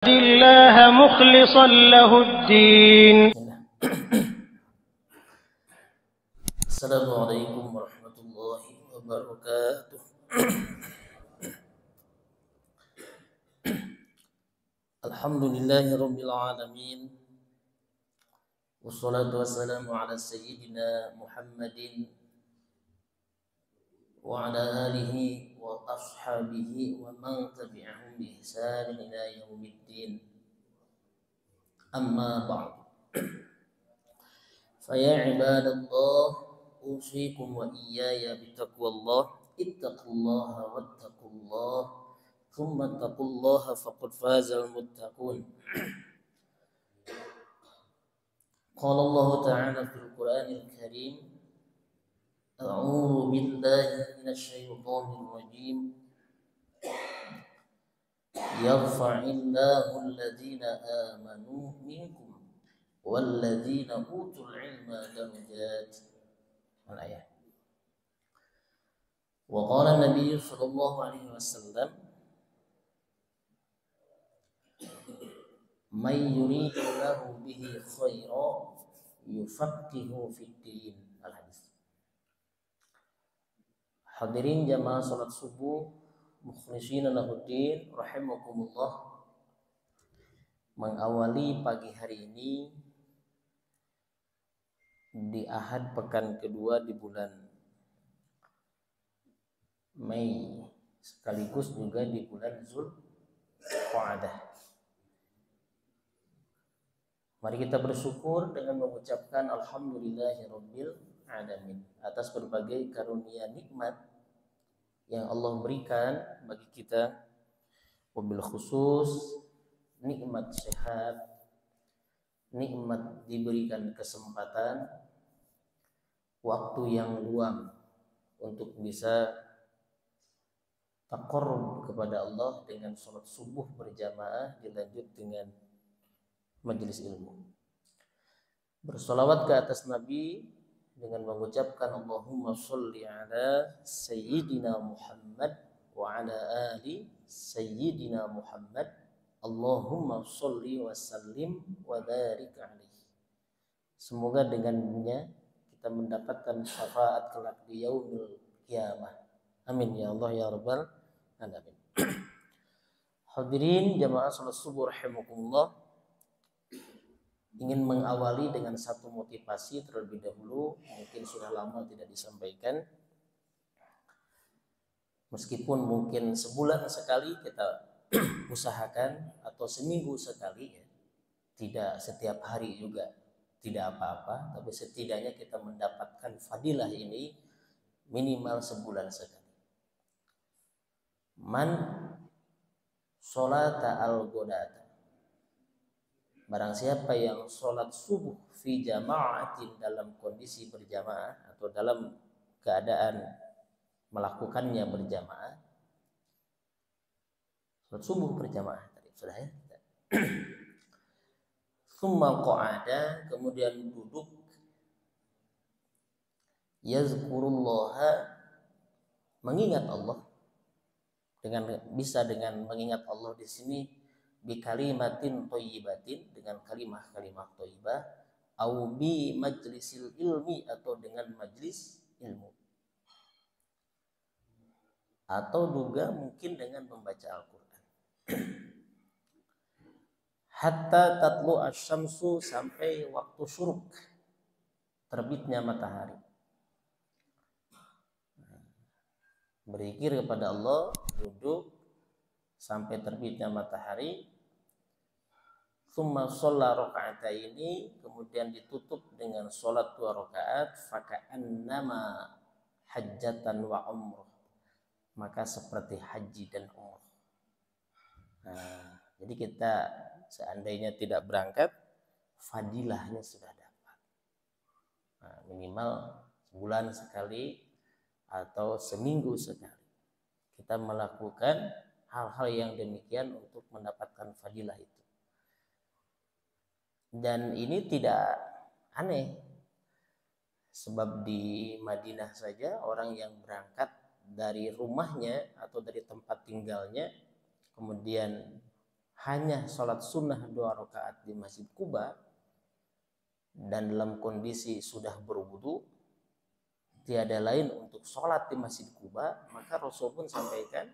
الله مخلصا له الدين. السلام عليكم ورحمة الله وبركاته. الحمد لله رب العالمين، والصلاة والسلام على سيدنا محمد وعلى آله وأصحابه ومن تبعهم بإحسان إلى يوم الدين. أما بعد، فيا عباد الله، أوصيكم وإياي بتقوى الله. اتقوا الله واتقوا الله ثم اتقوا الله فقد فاز المتقون. قال الله تعالى في القرآن الكريم: أعوذ بالله من الشيطان الرجيم. يرفع الله الذين آمنوا منكم والذين أوتوا العلم درجات. الآية. وقال النبي صلى الله عليه وسلم: من يريد الله به خيرا يفقهه في الدين. Al-Hadis. Hadirin jamaah salat subuh mukhlishina lahuddin rahimakumullah. Mengawali pagi hari ini di Ahad pekan kedua di bulan Mei, sekaligus juga di bulan Zulqa'dah. Mari kita bersyukur dengan mengucapkan alhamdulillahirabbil alamin atas berbagai karunia nikmat yang Allah berikan bagi kita, wabil khusus nikmat sehat, nikmat diberikan kesempatan, waktu yang luang untuk bisa taqarrub kepada Allah dengan sholat subuh berjamaah dilanjut dengan majelis ilmu. Bersolawat ke atas Nabi dengan mengucapkan Allahumma sholli ala Sayyidina Muhammad wa ala ali Sayyidina Muhammad. Allahumma sholli wa sallim wa barik alaihi. Semoga dengannya kita mendapatkan syafaat kelak di yaumil qiyamah. Amin ya Allah ya rabbal alamin. Hadirin jamaah salat subuh rahimakumullah, ingin mengawali dengan satu motivasi terlebih dahulu. Mungkin sudah lama tidak disampaikan, meskipun mungkin sebulan sekali kita usahakan, atau seminggu sekali ya. Tidak setiap hari juga, tidak apa-apa, tapi setidaknya kita mendapatkan fadilah ini minimal sebulan sekali. Man sholata al-ghadata, barang siapa yang sholat subuh fi jama'atin, dalam kondisi berjamaah atau dalam keadaan melakukannya berjamaah. Sholat subuh berjamaah tadi sudah ya. Tsumma qa'ada, kemudian duduk. Yazkurullaha, mengingat Allah. Bisa dengan mengingat Allah di sini bi kalimatin thayyibatin, dengan kalimah-kalimah thayyibah, au bi majlisil ilmi, atau dengan majlis ilmu, atau juga mungkin dengan membaca Al-Qur'an. Hatta tatlu asy-syamsu, sampai waktu syuruk, terbitnya matahari. Berzikir kepada Allah, duduk sampai terbitnya matahari. Tsumma shalla raka'ataini, kemudian ditutup dengan sholat 2 rakaat. Faka'annama hajjatan wa umrah, maka seperti haji dan umrah. Nah, jadi kita seandainya tidak berangkat, fadilahnya sudah dapat. Nah, minimal sebulan sekali atau seminggu sekali kita melakukan hal-hal yang demikian untuk mendapatkan fadilah itu. Dan ini tidak aneh, sebab di Madinah saja orang yang berangkat dari rumahnya atau dari tempat tinggalnya, kemudian hanya sholat sunnah 2 rakaat di Masjid Quba dan dalam kondisi sudah berwudu, tiada lain untuk sholat di Masjid Quba, maka Rasul pun sampaikan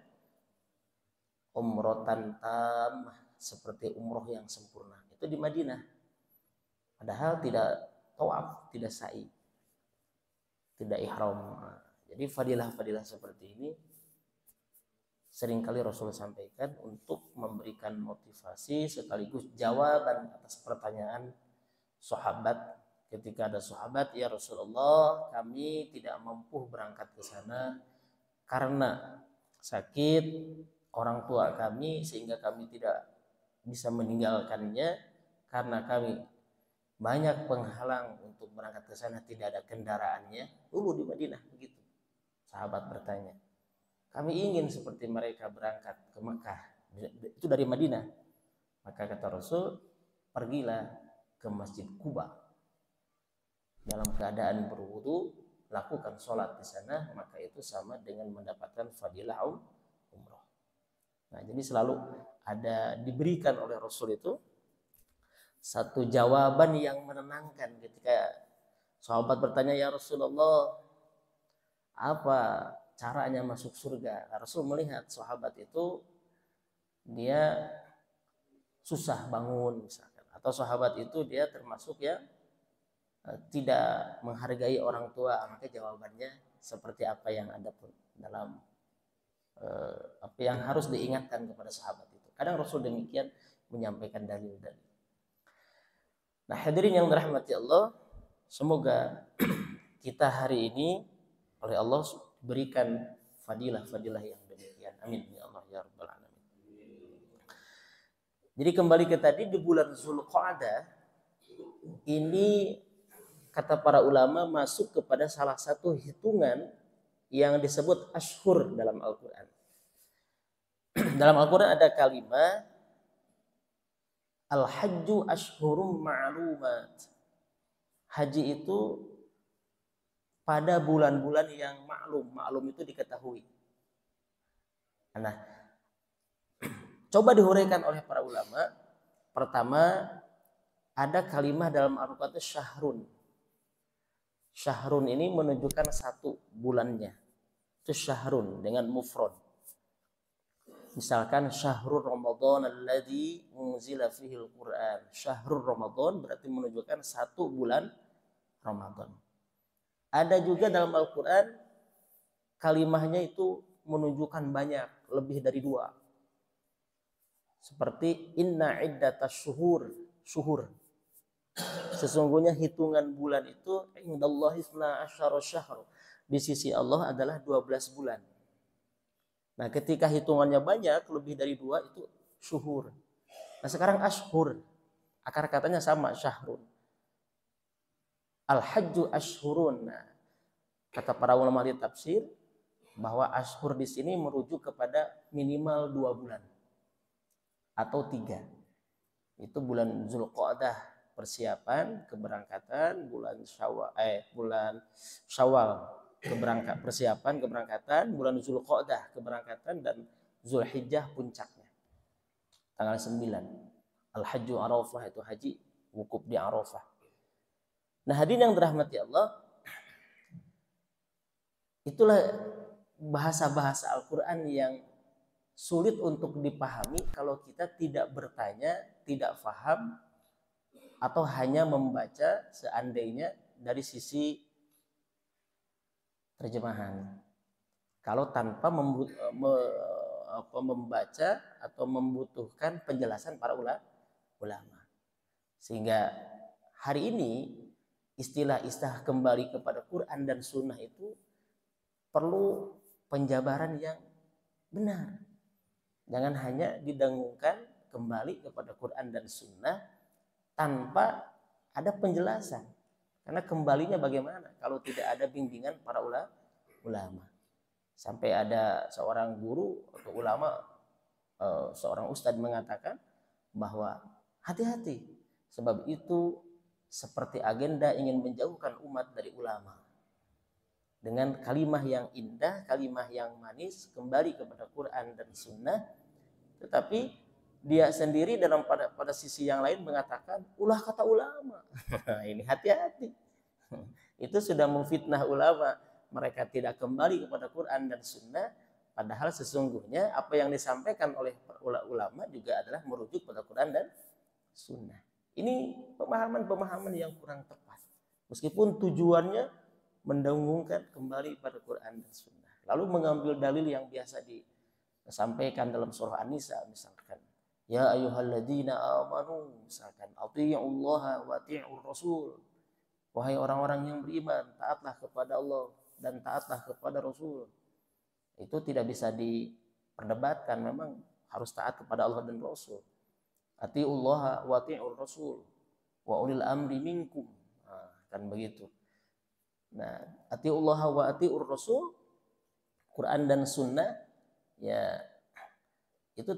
umrotan tam, seperti umroh yang sempurna. Itu di Madinah. Padahal tidak tawaf, tidak sa'i, tidak ihram. Jadi fadilah-fadilah seperti ini seringkali Rasul sampaikan untuk memberikan motivasi sekaligus jawaban atas pertanyaan sahabat. Ketika ada sahabat, ya Rasulullah, kami tidak mampu berangkat ke sana karena sakit orang tua kami sehingga kami tidak bisa meninggalkannya, karena kami banyak penghalang untuk berangkat ke sana, tidak ada kendaraannya. Dulu di Madinah begitu. Sahabat bertanya, kami ingin seperti mereka berangkat ke Mekah, itu dari Madinah. Maka kata Rasul, pergilah ke Masjid Quba dalam keadaan berwudu, lakukan sholat di sana, maka itu sama dengan mendapatkan fadilah umroh. Nah, jadi selalu ada diberikan oleh Rasul itu satu jawaban yang menenangkan ketika sahabat bertanya, ya Rasulullah, apa caranya masuk surga? Rasul melihat sahabat itu dia susah bangun misalkan, atau sahabat itu dia termasuk yang tidak menghargai orang tua, maka jawabannya seperti apa yang ada pun dalam apa yang harus diingatkan kepada sahabat itu. Kadang Rasul demikian menyampaikan dalil-dalil. Nah, hadirin yang dirahmati Allah, semoga kita hari ini oleh Allah berikan fadilah-fadilah yang demikian. Amin ya Allah ya rabbal alamin. Jadi kembali ke tadi, di bulan Zulqa'dah ini kata para ulama masuk kepada salah satu hitungan yang disebut ashhur dalam Al-Qur'an. Dalam Al-Qur'an ada kalimat al-hajju ashhurum ma'lumat. Haji itu pada bulan-bulan yang maklum. Maklum itu diketahui. Nah, coba dihuraikan oleh para ulama. Pertama, ada kalimat dalam Al-Qur'an itu syahrun. Syahrun ini menunjukkan satu bulannya. Itu syahrun dengan mufrad. Misalkan syahrul Ramadan alladzi unzila fihil Qur'an. Syahrul Ramadan berarti menunjukkan satu bulan Ramadan. Ada juga dalam Al-Quran kalimahnya itu menunjukkan banyak, lebih dari 2. Seperti inna iddatas syuhur. Sesungguhnya hitungan bulan itu indallahi 12 syahr. Di sisi Allah adalah 12 bulan. Nah, ketika hitungannya banyak, lebih dari 2 itu syuhur. Nah, sekarang ashhur. Akar katanya sama, syahrun. Al-hajju ashhurun. Nah, kata para ulama di tafsir bahwa ashhur di sini merujuk kepada minimal 2 bulan atau 3. Itu bulan Zulqa'dah persiapan keberangkatan, bulan Syawal persiapan keberangkatan, bulan Zulqa'dah keberangkatan, dan Zulhijjah puncaknya tanggal 9. Al-hajju Arafah, itu haji wukuf di Arafah. Nah, hadirin yang dirahmati Allah, itulah bahasa-bahasa Al-Quran yang sulit untuk dipahami kalau kita tidak bertanya, tidak paham, atau hanya membaca seandainya dari sisi terjemahan. Kalau tanpa membaca atau membutuhkan penjelasan para ulama. Sehingga hari ini istilah-istilah kembali kepada Quran dan Sunnah itu perlu penjabaran yang benar. Jangan hanya didengungkan kembali kepada Quran dan Sunnah tanpa ada penjelasan. Karena kembalinya bagaimana kalau tidak ada bimbingan para ulama. Sampai ada seorang guru atau ulama, seorang ustadz mengatakan bahwa hati-hati, sebab itu seperti agenda ingin menjauhkan umat dari ulama. Dengan kalimah yang indah, kalimah yang manis, kembali kepada Quran dan Sunnah, tetapi dia sendiri dalam pada sisi yang lain mengatakan ulah kata ulama. Ini hati-hati. Itu sudah memfitnah ulama. Mereka tidak kembali kepada Quran dan Sunnah, padahal sesungguhnya apa yang disampaikan oleh ulama juga adalah merujuk pada Quran dan Sunnah. Ini pemahaman-pemahaman yang kurang tepat. Meskipun tujuannya mendengungkan kembali pada Quran dan Sunnah. Lalu mengambil dalil yang biasa disampaikan dalam surah An-Nisa misalkan. Ya ayyuhalladzina amanu, misalkan athi'ullaha wa athi'ur rasul. Wahai orang-orang yang beriman, taatlah kepada Allah dan taatlah kepada Rasul. Itu tidak bisa diperdebatkan, memang harus taat kepada Allah dan Rasul. Athi'ullaha wa athi'ur rasul wa ulil amri minkum. Nah, kan begitu. Nah, athi'ullaha wa athi'ur rasul, Quran dan Sunnah, ya itu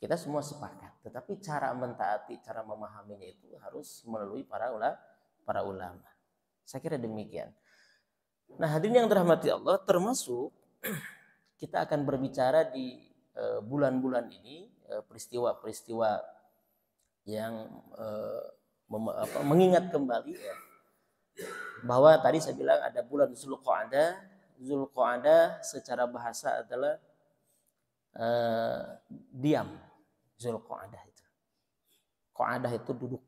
kita semua sepakat. Tetapi cara mentaati, cara memahaminya itu harus melalui para ulama. Saya kira demikian. Nah, hadirin yang dirahmati Allah, termasuk kita akan berbicara di bulan-bulan ini peristiwa-peristiwa yang mengingat kembali ya, bahwa tadi saya bilang ada bulan Zulqa'dah. Zulqa'dah secara bahasa adalah diam. Zulqa'dah itu. Qa'adah itu duduk.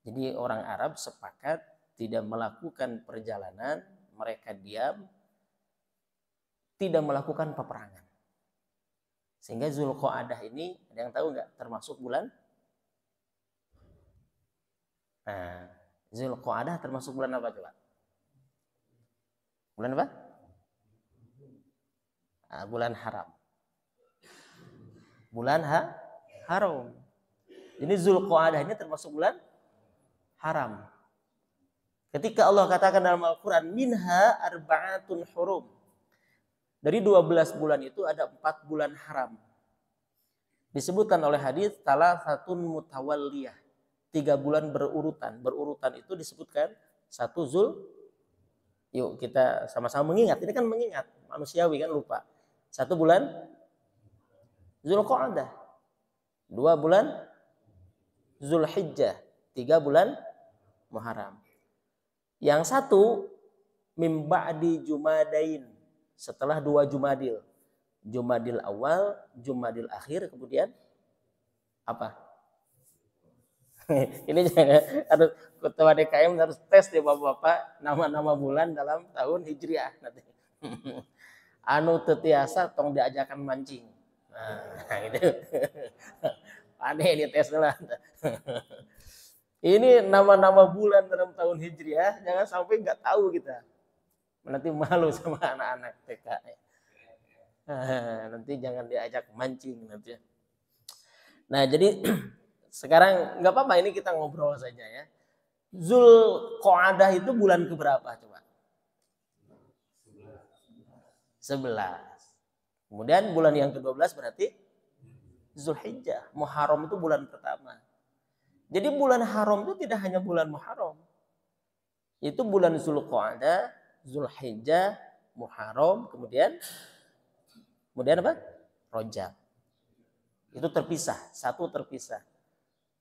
Jadi orang Arab sepakat tidak melakukan perjalanan, mereka diam, tidak melakukan peperangan. Sehingga Zulqa'dah ini, ada yang tahu nggak termasuk bulan? Nah, Zulqa'dah termasuk bulan apa coba? Bulan apa? Nah, bulan haram. Bulan haram. Jadi Zulqa'dah ini termasuk bulan haram. Ketika Allah katakan dalam Al-Quran, minha arba'atun hurum. Dari 12 bulan itu ada 4 bulan haram. Disebutkan oleh hadis salasatun mutawalliyah. 3 bulan berurutan. Berurutan itu disebutkan 1 Yuk kita sama-sama mengingat. Ini kan mengingat. Manusiawi kan lupa. 1 bulan Zulqa'dah. 2 bulan Zulhijjah. 3 bulan Muharram. Yang 1 mim ba'di Jumadain. Setelah 2 Jumadil. Jumadil awal, Jumadil akhir, kemudian apa? Ini jangan, aduh, ketua DKM harus tes deh bapak-bapak nama-nama bulan dalam tahun Hijriah nanti. Anu tetiasa tong diajakan mancing. Nah, gitu. Aneh ini tes lah. Ini nama-nama bulan dalam tahun Hijriah, jangan sampai nggak tahu kita. Nanti malu sama anak-anak TK. Nanti jangan diajak mancing nanti. Nah, jadi sekarang nggak apa-apa, ini kita ngobrol saja ya. Zulqa'dah itu bulan keberapa coba? 11. Kemudian bulan yang ke-12 berarti Zulhijjah. Muharram itu bulan pertama. Jadi bulan haram itu tidak hanya bulan Muharram. Itu bulan Zulqa'dah, Zulhijjah, Muharram, kemudian apa? Rajab. Itu terpisah, 1 terpisah.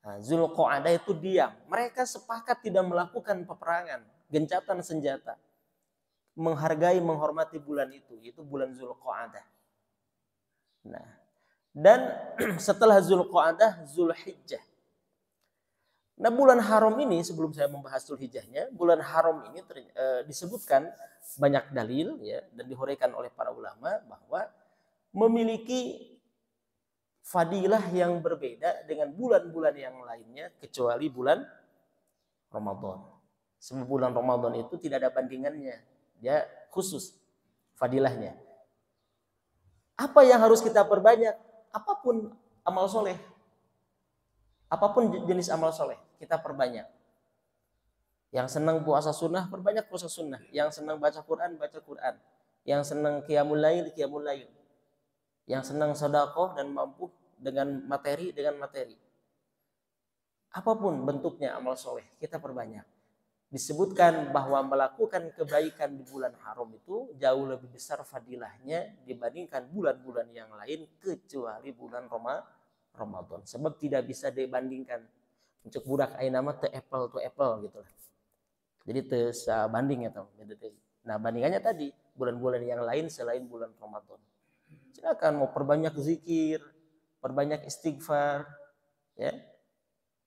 Nah, Zulqa'dah itu diam. Mereka sepakat tidak melakukan peperangan, gencatan senjata. Menghargai, menghormati bulan itu. Itu bulan Zulqa'dah. Nah, dan setelah Zulqa'dah, Zulhijjah. Nah, bulan haram ini, sebelum saya membahas Zulhijjahnya, bulan haram ini disebutkan banyak dalil ya, dan dihuraikan oleh para ulama bahwa memiliki fadilah yang berbeda dengan bulan-bulan yang lainnya kecuali bulan Ramadan. Sebab bulan Ramadan itu tidak ada bandingannya. Dia khusus fadilahnya. Apa yang harus kita perbanyak? Apapun amal soleh. Apapun jenis amal soleh, kita perbanyak. Yang senang puasa sunnah, perbanyak puasa sunnah. Yang senang baca Quran, baca Quran. Yang senang qiyamul lail, qiyamul lail. Yang senang sedekah dan mampu dengan materi. Apapun bentuknya amal soleh, kita perbanyak. disebutkan bahwa melakukan kebaikan di bulan haram itu jauh lebih besar fadilahnya dibandingkan bulan-bulan yang lain kecuali bulan Ramadan. Sebab tidak bisa dibandingkan. Untuk budak ayeuna mah teu apple to apple gitu lah. Jadi teu sabanding eta. Nah, bandingannya tadi bulan-bulan yang lain selain bulan Ramadan. Silakan mau perbanyak zikir, perbanyak istighfar, ya.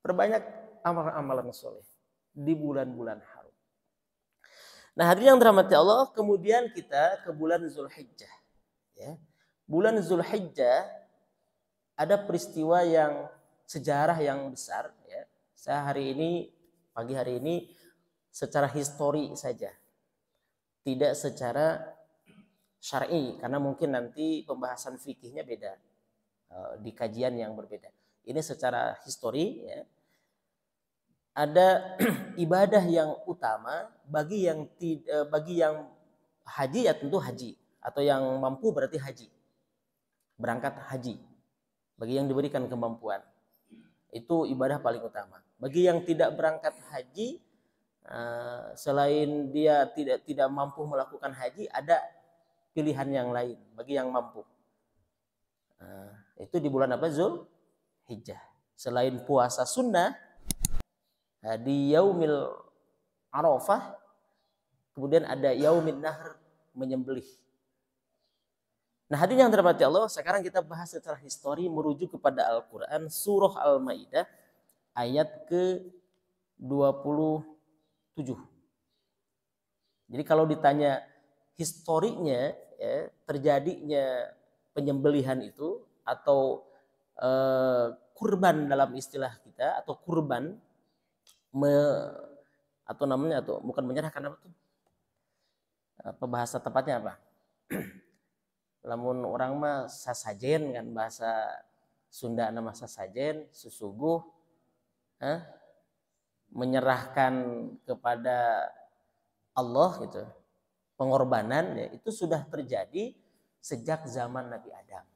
Perbanyak amalan-amalan soleh di bulan-bulan haram. Nah, hadirin yang dirahmati Allah, kemudian kita ke bulan Zulhijjah. Ya. Bulan Zulhijjah ada peristiwa yang sejarah yang besar. Ya. Saya pagi hari ini secara histori saja, tidak secara syar'i, karena mungkin nanti pembahasan fikihnya beda di kajian yang berbeda. Ini secara histori, ya. Ada ibadah yang utama bagi yang haji, ya tentu haji, atau yang mampu berarti haji, berangkat haji. Bagi yang diberikan kemampuan, itu ibadah paling utama. Bagi yang tidak berangkat haji, selain dia tidak mampu melakukan haji, ada pilihan yang lain bagi yang mampu. Itu di bulan apa? Zulhijjah. Selain puasa sunnah di yaumil Arafah, kemudian ada yaumin nahr, menyembelih. Nah, hadirin yang dirahmati Allah, sekarang kita bahas secara histori merujuk kepada Al-Qur'an surah Al-Maidah ayat ke-27. Jadi kalau ditanya historinya, ya, terjadinya penyembelihan itu atau kurban dalam istilah kita, atau kurban bukan menyerahkan, apa tuh? Bahasa tepatnya apa? Lamun orang mah sasajen kan, bahasa Sunda nama sasajen, susuguh, menyerahkan kepada Allah gitu. Pengorbanan, ya, itu sudah terjadi sejak zaman Nabi Adam.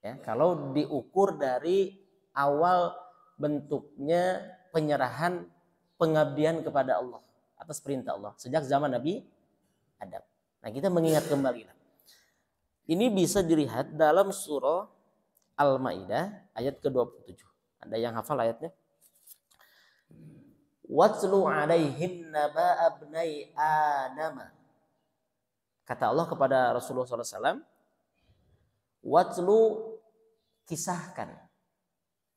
Ya, kalau diukur dari awal bentuknya penyerahan pengabdian kepada Allah atas perintah Allah sejak zaman Nabi Adam. Nah, kita mengingat kembali. Ini bisa dilihat dalam surah Al-Maidah ayat ke-27. Ada yang hafal ayatnya? Watslu alaihim naba'a abnai Adam. Kata Allah kepada Rasulullah SAW, watslu, kisahkan,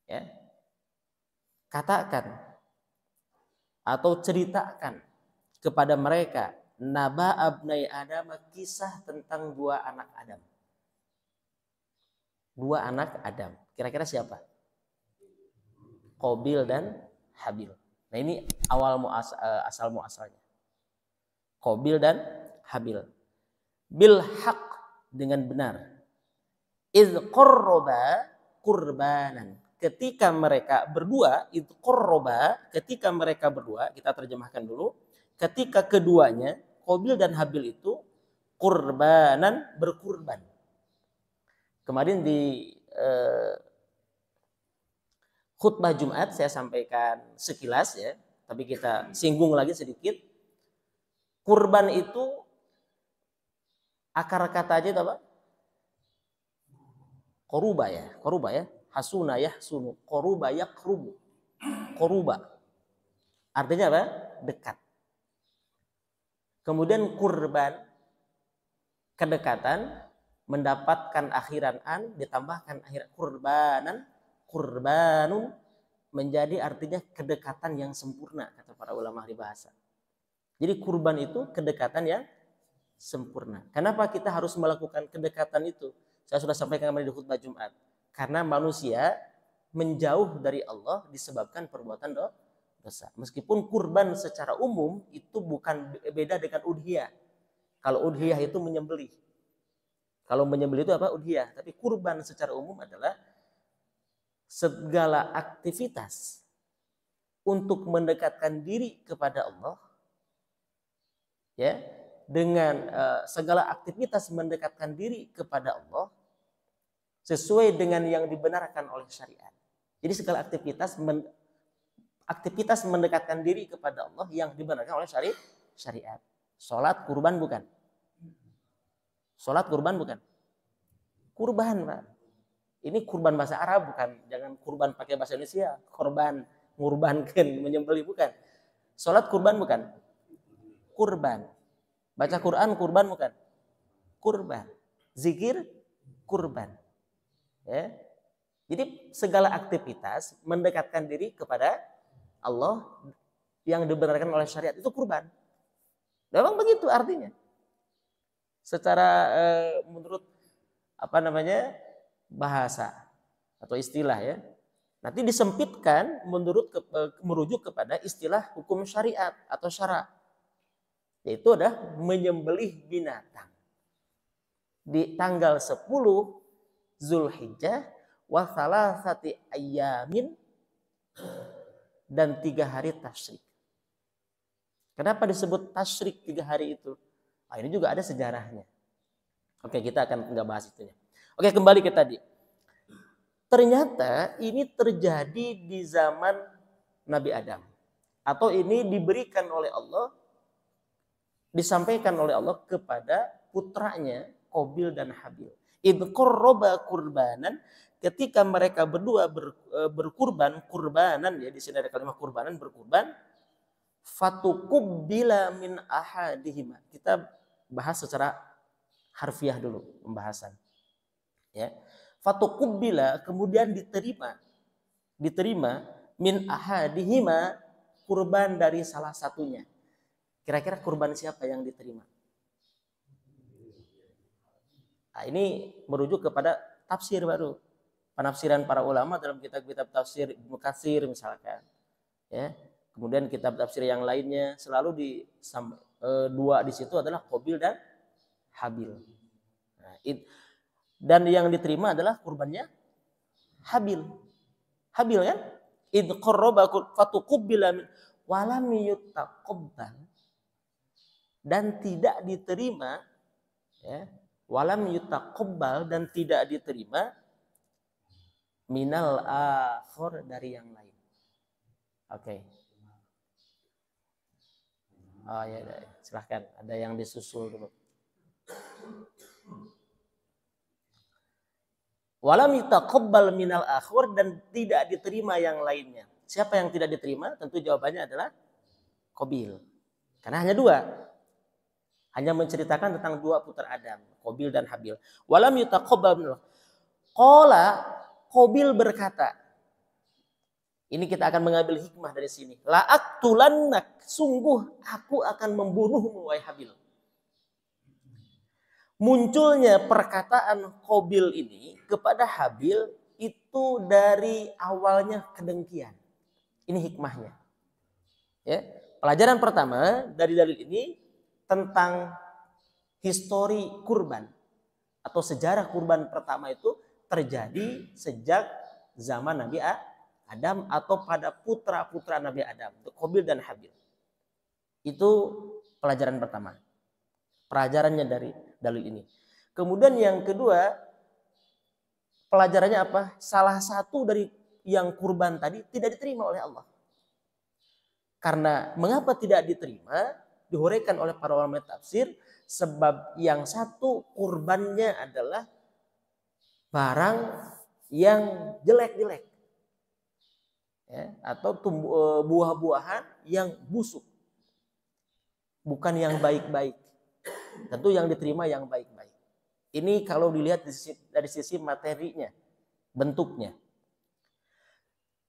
ya, katakan atau ceritakan kepada mereka naba abnai Adam, kisah tentang dua anak Adam. Dua anak Adam. Kira-kira siapa? Qabil dan Habil. Nah, ini asal muasalnya. Qabil dan Habil. Bil haq, dengan benar. Idz qarraba qurbanan. Ketika mereka berdua, idz qarraba, ketika mereka berdua, kita terjemahkan dulu. Ketika keduanya, Qabil dan Habil itu qurbanan, berkurban. Kemarin di khutbah Jumat saya sampaikan sekilas, ya, tapi kita singgung lagi sedikit. Kurban itu akar kata aja itu apa? Koruba ya, hasuna yahsunu, koruba yakrubu, koruba. Artinya apa? Dekat. Kemudian kurban, kedekatan, mendapatkan akhiran an, ditambahkan akhiran kurbanan, kurbanun, menjadi artinya kedekatan yang sempurna, kata para ulama ahli bahasa. Jadi kurban itu kedekatan yang sempurna. Kenapa kita harus melakukan kedekatan itu? Saya sudah sampaikan kemarin di khutbah Jumat. Karena manusia menjauh dari Allah disebabkan perbuatan dosa. Meskipun kurban secara umum itu bukan beda dengan udhiyah. Kalau udhiyah itu menyembelih. Kalau menyembelih itu apa? Udhiyah. Tapi kurban secara umum adalah segala aktivitas untuk mendekatkan diri kepada Allah, ya, dengan segala aktivitas mendekatkan diri kepada Allah sesuai dengan yang dibenarkan oleh syariat. Jadi segala aktivitas aktivitas mendekatkan diri kepada Allah yang dibenarkan oleh syariat. Sholat kurban bukan? Sholat kurban bukan? Kurban, Pak. Ini kurban bahasa Arab bukan? Jangan kurban pakai bahasa Indonesia. Korban, ngurbankan, menyembelih bukan? Sholat kurban bukan? Kurban. Baca Quran kurban bukan? Kurban. Zikir kurban. Ya. Jadi segala aktivitas mendekatkan diri kepada Allah yang dibenarkan oleh syariat itu kurban. Memang begitu artinya. Secara menurut bahasa atau istilah ya. Nanti disempitkan merujuk kepada istilah hukum syariat atau syara. Yaitu adalah menyembelih binatang. Di tanggal 10 Zulhijjah wa thalathati ayyamin dan 3 hari tasyrik. Kenapa disebut tasyrik 3 hari itu? Ini juga ada sejarahnya. Oke, kita akan nggak bahas itunya. Oke, kembali ke tadi. Ternyata ini terjadi di zaman Nabi Adam. Atau ini diberikan oleh Allah, disampaikan oleh Allah kepada putranya Qabil dan Habil. Idh qarraba qurbanan, ketika mereka berdua berkurban, kurbanan ya, di sini ada kalimat kurbanan, berkurban, fatuqubbila min ahadihima. Kita bahas secara harfiah dulu pembahasan. Ya. Fatuqubbila, kemudian diterima min ahadihima, kurban dari salah satunya. Kira-kira kurban siapa yang diterima? Nah, ini merujuk kepada tafsir baru. Penafsiran para ulama dalam kitab-kitab tafsir Ibnu Katsir misalkan. Ya. Kemudian kitab tafsir yang lainnya selalu dua di situ adalah Qabil dan Habil. Nah, dan yang diterima adalah kurbannya Habil. Habil kan? Idh qarraba fatuqubbila min walam yutaqabbal, dan tidak diterima ya, walam yutaqabbal, dan tidak diterima minal akhir, dari yang lain. Oke. Oh ya, silahkan. Ada yang disusul dulu. Walam yutaqabbal minal akhir, dan tidak diterima yang lainnya. Siapa yang tidak diterima? Tentu jawabannya adalah Qabil. Karena hanya 2. Hanya menceritakan tentang 2 putra Adam, Qabil dan Habil. Walam yutaqabbal minal. Qala, Qabil berkata. Ini kita akan mengambil hikmah dari sini. La aqtulannak, sungguh aku akan membunuhmu wahai Habil. Munculnya perkataan Qabil ini kepada Habil itu dari awalnya kedengkian. Ini hikmahnya. Ya, pelajaran pertama dari dalil ini tentang histori kurban atau sejarah kurban pertama itu terjadi sejak zaman Nabi Adam atau pada putra-putra Nabi Adam, Qabil dan Habil. Itu pelajaran pertama. Pelajarannya dari dalil ini. Kemudian yang kedua, pelajarannya apa? Salah satu dari yang kurban tadi tidak diterima oleh Allah. Karena mengapa tidak diterima? Dihuraikan oleh para ulama tafsir, sebab yang satu kurbannya adalah barang yang jelek-jelek. Ya, atau buah-buahan yang busuk. Bukan yang baik-baik. Tentu yang diterima yang baik-baik. Ini kalau dilihat dari sisi materinya, bentuknya.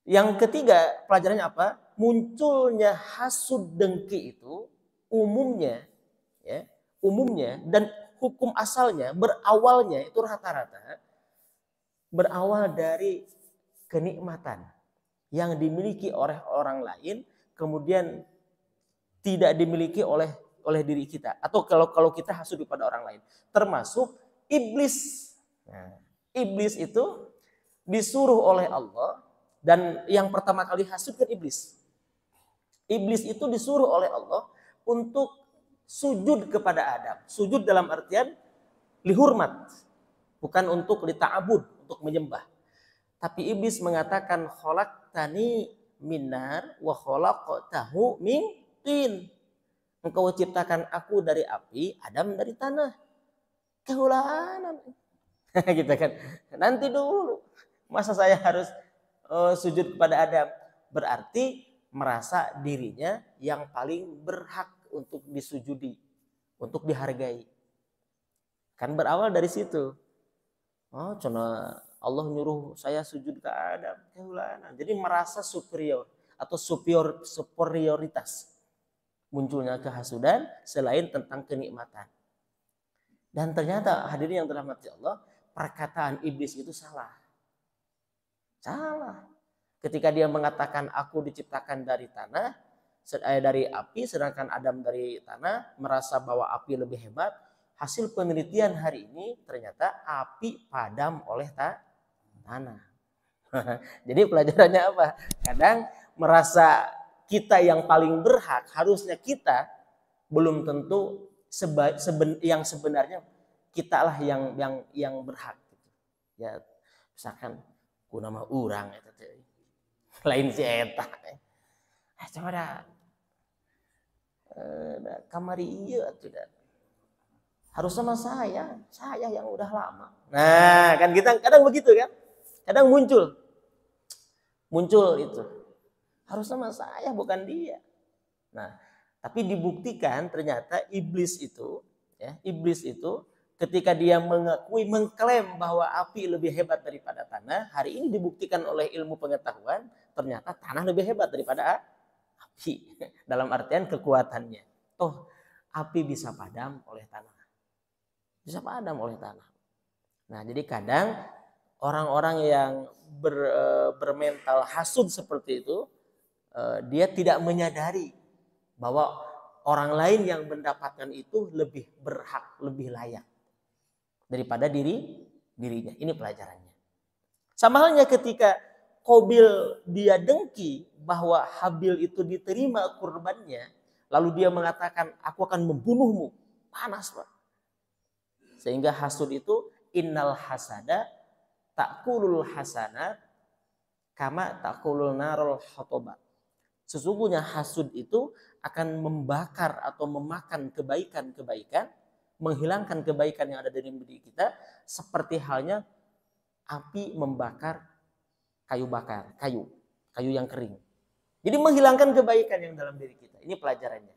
Yang ketiga, pelajarannya apa? Munculnya hasud dengki itu umumnya dan hukum asalnya berawalnya itu rata-rata berawal dari kenikmatan yang dimiliki oleh orang lain kemudian tidak dimiliki oleh diri kita, atau kalau kita hasud kepada orang lain, termasuk iblis. Nah, iblis itu disuruh oleh Allah, dan yang pertama kali hasud kan iblis. Iblis itu disuruh oleh Allah untuk sujud kepada Adam. Sujud dalam artian lihurmat, bukan untuk lita'abud, untuk menyembah. Tapi iblis mengatakan khalaqtani minar wa khalaqtahu min tin. Engkau ciptakan aku dari api, Adam dari tanah. Kehulanan. Gitu kan. Nanti dulu. Masa saya harus sujud kepada Adam? Berarti merasa dirinya yang paling berhak untuk disujudi, untuk dihargai. Kan berawal dari situ. Oh, cuma Allah nyuruh saya sujud ke Adam, kehulanan. Jadi merasa superior atau superioritas. Munculnya kehasudan selain tentang kenikmatan. Dan ternyata hadirin yang dirahmati Allah, perkataan iblis itu salah. Salah. Ketika dia mengatakan aku diciptakan dari tanah, dari api, sedangkan Adam dari tanah, merasa bahwa api lebih hebat. Hasil penelitian hari ini ternyata api padam oleh tanah. Jadi pelajarannya apa? Kadang merasa kita yang paling berhak, harusnya kita, belum tentu yang sebenarnya kitalah yang berhak. Ya, misalkan ku nama orang itu lain si eta. Coba dah kamari iya tidak. Harus sama saya yang udah lama. Nah, kan kita kadang begitu kan? Kadang muncul itu. Harus sama saya bukan dia. Nah, tapi dibuktikan ternyata iblis itu ketika dia mengklaim bahwa api lebih hebat daripada tanah, hari ini dibuktikan oleh ilmu pengetahuan ternyata tanah lebih hebat daripada api. Dalam artian kekuatannya. Toh api bisa padam oleh tanah. Bisa padam oleh tanah. Nah, jadi kadang orang-orang yang bermental hasud seperti itu, dia tidak menyadari bahwa orang lain yang mendapatkan itu lebih berhak, lebih layak daripada dirinya. Ini pelajarannya. Sama halnya ketika Qabil dia dengki bahwa Habil itu diterima kurbannya, lalu dia mengatakan aku akan membunuhmu. Panas, Pak. Sehingga hasud itu innal hasada takulul hasanat kama takulul narul hotobat. Sesungguhnya hasud itu akan membakar atau memakan kebaikan-kebaikan, menghilangkan kebaikan yang ada dalam diri kita, seperti halnya api membakar kayu yang kering. Jadi menghilangkan kebaikan yang dalam diri kita. Ini pelajarannya.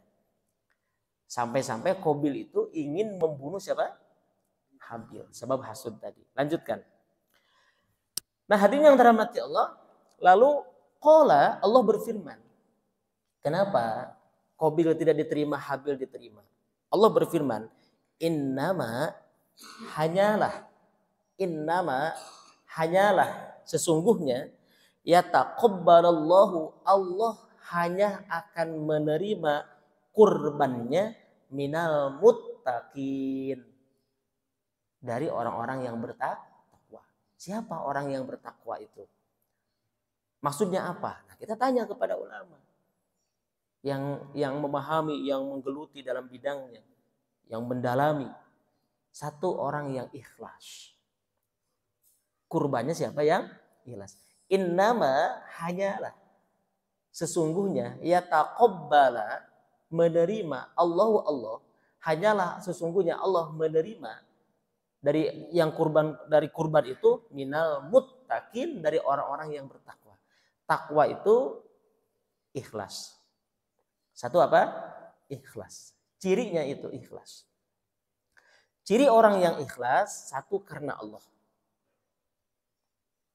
Sampai-sampai Qabil itu ingin membunuh siapa? Habil. Sebab hasud tadi. Lanjutkan. Nah, hadirin yang dirahmati Allah, lalu Allah berfirman. Kenapa Qabil tidak diterima, Habil diterima? Allah berfirman, innama hanyalah sesungguhnya yataqabbalallahu, Allah hanya akan menerima kurbannya minal muttaqin, dari orang-orang yang bertakwa. Siapa orang yang bertakwa itu? Maksudnya apa? Nah, kita tanya kepada ulama yang memahami, yang menggeluti dalam bidangnya, yang mendalami. Satu orang yang ikhlas. Kurbannya siapa yang ikhlas? Innama hanyalah sesungguhnya yataqabbala, menerima Allah hanyalah sesungguhnya Allah menerima dari yang dari kurban itu minal muttaqin, dari orang-orang yang bertakwa. Takwa itu ikhlas. Satu apa? Ikhlas. Cirinya itu ikhlas. Ciri orang yang ikhlas, satu karena Allah.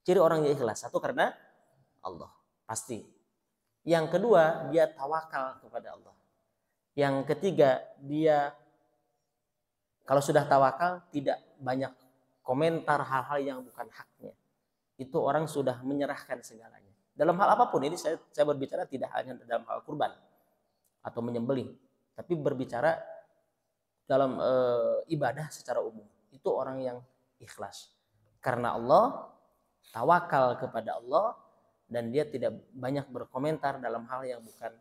Ciri orang yang ikhlas, satu karena Allah. Pasti. Yang kedua, dia tawakal kepada Allah. Yang ketiga, dia kalau sudah tawakal tidak banyak komentar hal-hal yang bukan haknya. Itu orang sudah menyerahkan segalanya. Dalam hal apapun, ini saya berbicara tidak hanya dalam hal kurban atau menyembelih, tapi berbicara dalam ibadah secara umum. Itu orang yang ikhlas karena Allah, tawakal kepada Allah, dan dia tidak banyak berkomentar dalam hal yang bukan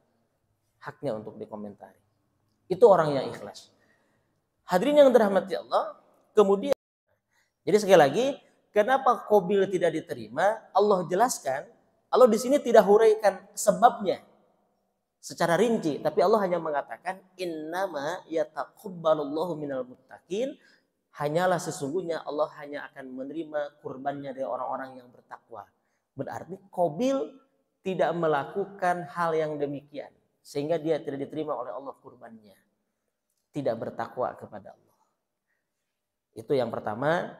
haknya untuk dikomentari. Itu orang yang ikhlas. Hadirin yang dirahmati Allah, kemudian jadi sekali lagi, kenapa Qabil tidak diterima? Allah jelaskan Allah di sini tidak huraikan sebabnya secara rinci, tapi Allah hanya mengatakan innama yataqabbalullahu minal muttaqin, hanyalah sesungguhnya Allah hanya akan menerima kurbannya dari orang-orang yang bertakwa. Berarti Qabil tidak melakukan hal yang demikian sehingga dia tidak diterima oleh Allah kurbannya. Tidak bertakwa kepada Allah. Itu yang pertama,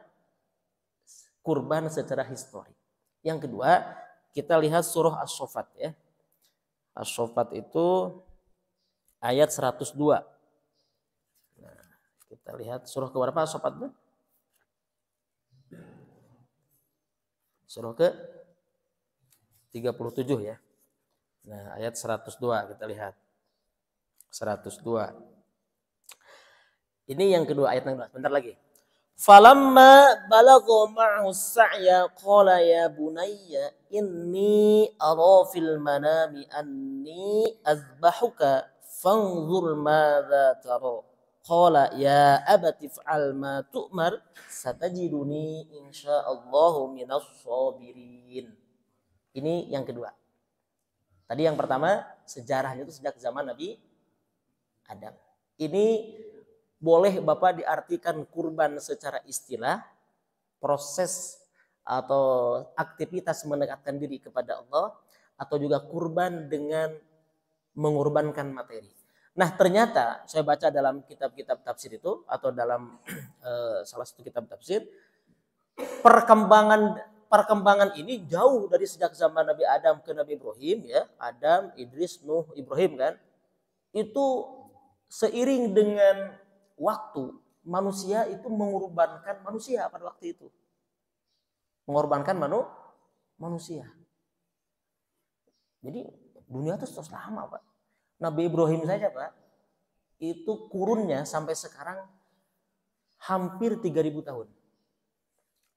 kurban secara histori. Yang kedua, kita lihat surah As-Saffat ya. As-Saffat itu ayat 102. Nah, kita lihat surah ke berapa As-Saffat itu? Surah ke 37 ya. Nah, ayat 102 kita lihat. 102. Ini yang kedua, ayat yang kedua. Bentar lagi. Falamma balagha ma'hu as-sa'ya qala ya bunayya inni ara fil manami anni azbahuka fanzur madza tara. Qala ya abati fa'al ma tu'mar satajiduni insyaallahu minas sabirin. Ini yang kedua. Tadi yang pertama sejarahnya itu sejak zaman Nabi Adam. Ini boleh Bapak diartikan kurban secara istilah, proses atau aktivitas mendekatkan diri kepada Allah, atau juga kurban dengan mengorbankan materi. Nah ternyata saya baca dalam kitab-kitab tafsir itu, atau dalam salah satu kitab tafsir, perkembangan ini jauh dari sejak zaman Nabi Adam ke Nabi Ibrahim ya. Adam, Idris, Nuh, Ibrahim kan. Itu seiring dengan waktu manusia itu mengorbankan manusia pada waktu itu. Mengorbankan manusia. Jadi dunia itu terus lama Pak. Nabi Ibrahim saja Pak, itu kurunnya sampai sekarang hampir 3.000 tahun.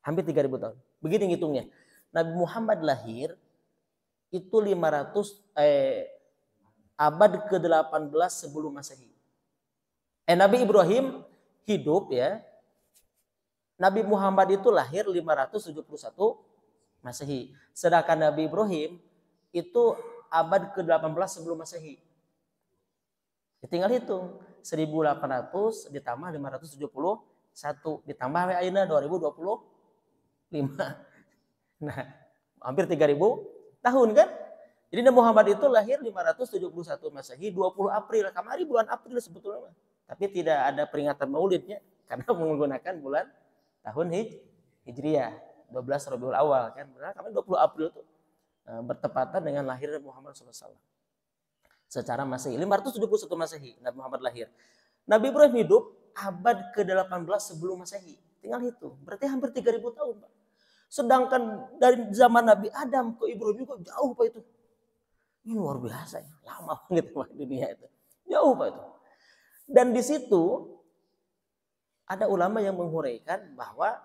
Hampir 3.000 tahun. Begini ngitungnya. Nabi Muhammad lahir itu abad ke-18 sebelum Masehi. Nabi Ibrahim hidup ya. Nabi Muhammad itu lahir 571 Masehi. Sedangkan Nabi Ibrahim itu abad ke-18 sebelum Masehi. Tinggal hitung 1800 ditambah 571 ditambah ayeuna 2025. Nah, hampir 3.000 tahun kan? Jadi Nabi Muhammad itu lahir 571 Masehi 20 April. Kemarin bulan April sebetulnya. Tapi tidak ada peringatan Maulidnya karena menggunakan bulan tahun Hijriah, 12 Rabiul Awal kan. Benar kami 20 April itu bertepatan dengan lahirnya Muhammad SAW. Secara Masehi 571 Masehi Nabi Muhammad lahir. Nabi Ibrahim hidup abad ke-18 sebelum Masehi. Tinggal hitung. Berarti hampir 3.000 tahun, Pak. Sedangkan dari zaman Nabi Adam ke Ibrahim juga jauh Pak itu. Ini luar biasa ya. Lama banget Pak dunia itu. Jauh Pak itu. Dan di situ ada ulama yang menghuraikan bahwa